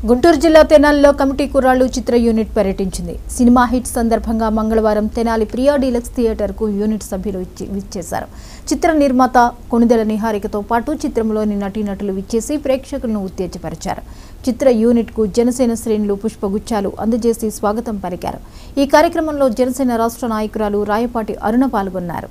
గుంటూరు జిల్లా తెనాలిలో కమిటీ కుర్రాళ్ళు చిత్ర యూనిట్ పర్యటించింది. సినిమా హిట్ సందర్భంగా మంగళవారం తెనాలి ప్రియా డీలక్స్ థియేటర్కు యూనిట్ సభ్యులు విచ్చేశారు. చిత్ర నిర్మాత కొణిదెల నిహారికతో పాటు చిత్రంలోని నటీనటులు విచ్చేసి ప్రేక్షకులను ఉత్తేజపరిచారు. చిత్ర యూనిట్కు జనసేన శ్రేణులు పుష్పగుచ్చాలు అందజేసి స్వాగతం పలికారు. ఈ కార్యక్రమంలో జనసేన రాష్ట్ర నాయకురాలు రాయపాటి అరుణ పాల్గొన్నారు.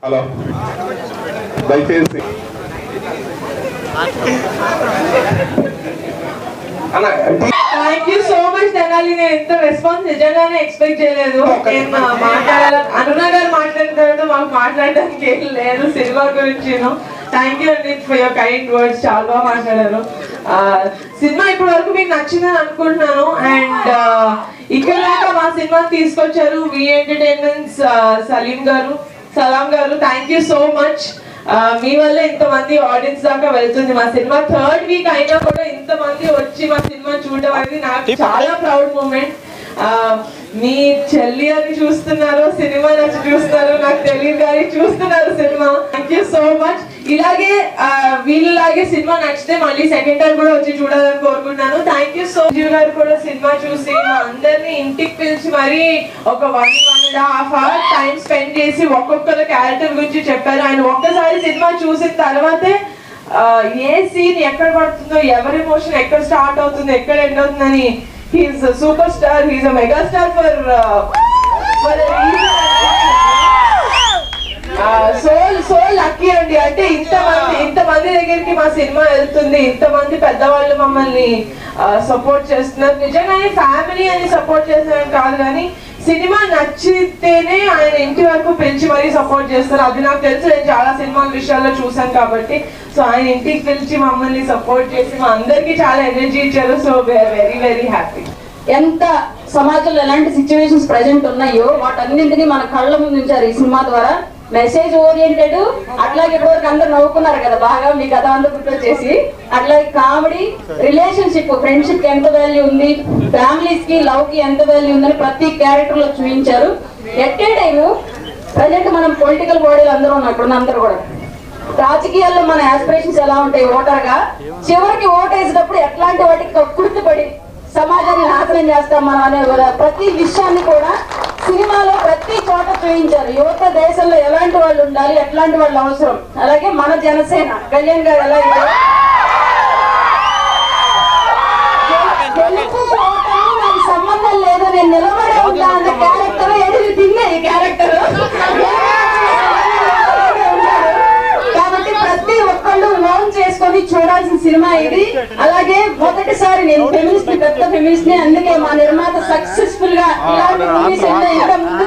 హలో దయచేసి thank you so much Tenali. నేను ఇంత రెస్పాన్స్ నిజంగానే ఎక్స్పెక్ట్ చేయలేదు. అరుణ గారు మాట్లాడిన తర్వాత మాకు మాట్లాడడానికి ఏం లేదు సినిమా గురించి. థ్యాంక్ యూ అండి ఫర్ యువర్ కైండ్ వర్డ్స్. చాలా బాగా మాట్లాడారు. సినిమా ఇప్పటి వరకు మీకు నచ్చిందని అనుకుంటున్నాను. అండ్ ఇక్కడ దాకా మా సినిమా తీసుకొచ్చారు వి ఎంటర్టైన్మెంట్స్ సలాం గారు థ్యాంక్ యూ సో మచ్. మీ వల్ల ఇంతమంది ఆడియన్స్ దాకా వెళ్తుంది మా సినిమా. థర్డ్ వీక్ అయినా కూడా ఇంతమంది వచ్చి మా సినిమా చూడడం అనేది నాకు చాలా ప్రౌడ్ మూమెంట్. మీ చెల్లి అని చూస్తున్నారు, సినిమా నచ్చి చూస్తున్నారు, నాకు తెలియదు కానీ చూస్తున్నారు cinema. Thank you so much. ఇలాగే వీళ్ళలాగే సినిమా నచ్చితే మళ్ళీ సెకండ్ టైం కూడా వచ్చి చూడాలని కోరుకుంటున్నాను. Thank you so much. గారు కూడా సినిమా చూసి మా అందరినీ ఇంటికి పిలిచి మరీ ఒక 1.5 hours టైం స్పెండ్ చేసి ఒక్కొక్కరు క్యారెక్టర్ గురించి చెప్పారు. ఆయన ఒక్కసారి సినిమా చూసిన తర్వాతే ఏ సీన్ ఎక్కడ పడుతుందో, ఎవరి ఎమోషన్ ఎక్కడ స్టార్ట్ అవుతుందో, ఎక్కడ ఎండ్ అవుతుందని he's a superstar, he's a megastar for a reason. So lucky అండి. అంటే ఇంతమంది దగ్గరికి మా సినిమా వెళ్తుంది, ఇంతమంది పెద్దవాళ్ళు మమ్మల్ని సపోర్ట్ చేస్తున్నారు. నిజంగానే ఫ్యామిలీ అని సపోర్ట్ చేస్తున్నారని కాదు కానీ సినిమా నచ్చితేనే ఆయన ఇంటి వరకు పిలిచి మరీ సపోర్ట్ చేస్తారు. అది నాకు తెలుసు, నేను చాలా సినిమాల విషయాల్లో చూసాను కాబట్టి. సో ఆయన ఇంటికి పిలిచి మమ్మల్ని సపోర్ట్ చేసి మా అందరికి చాలా ఎనర్జీ ఇచ్చారు. So we are very very happy. ఎంత సమాజంలో ఎలాంటి సిచ్యువేషన్స్ ప్రెజెంట్ ఉన్నాయో వాటన్నింటినీ మన కళ్ళ ముందు ఉంచారు ఈ సినిమా ద్వారా. మెసేజ్ ఓరియంటెడ్, అట్లాగే ఇప్పటివరకు అందరు నవ్వుకున్నారు కదా బాగా, మీ కథ అందరూ గుర్తొచ్చేసి. అట్లాగే కామెడీ, రిలేషన్షిప్, ఫ్రెండ్షిప్ కి ఎంత వాల్యూ ఉంది, ఫ్యామిలీస్ కి, లవ్ కి ఎంత వాల్యూ ఉందని ప్రతి క్యారెక్టర్ లో చూపించారు. ఎట్ ఏ టైము ప్రజెంట్ మనం పొలిటికల్ బాడీలు అందరూ ఉన్నాం, ఇప్పుడు అందరూ కూడా రాజకీయాల్లో మన ఆస్పిరేషన్స్ ఎలా ఉంటాయి ఓటర్ గా, చివరికి ఓటు వేసేటప్పుడు ఎట్లాంటి వాటికి కక్కుర్తిపడి సమాజాన్ని నాశనం చేస్తాం మనం అనే ప్రతి విషయాన్ని కూడా సినిమాలో ప్రతి చోట చూపించారు. యువత దేశంలో ఎలాంటి వాళ్ళు ఉండాలి, ఎట్లాంటి వాళ్ళు అవసరం. అలాగే మన జనసేన కళ్యాణ్ గారు ఎలా నాకు సంబంధం లేదు, నేను నిలబడే ఉంటా అన్న క్యారెక్టర్ ఎడిగి తిన్నే ఈ క్యారెక్టర్. కాబట్టి ప్రతి ఒక్కళ్ళు ఓన్ చేసుకొని చూడాల్సిన సినిమా ఇది. అలాగే మొదటిసారి నేను ఫెమినిస్ట్, పెద్ద ఫెమినిస్ట్ ని, అందుకే మా నిర్మాత సక్సెస్ఫుల్ గా ఇలాంటి మూవీస్ ఇంకా ముందు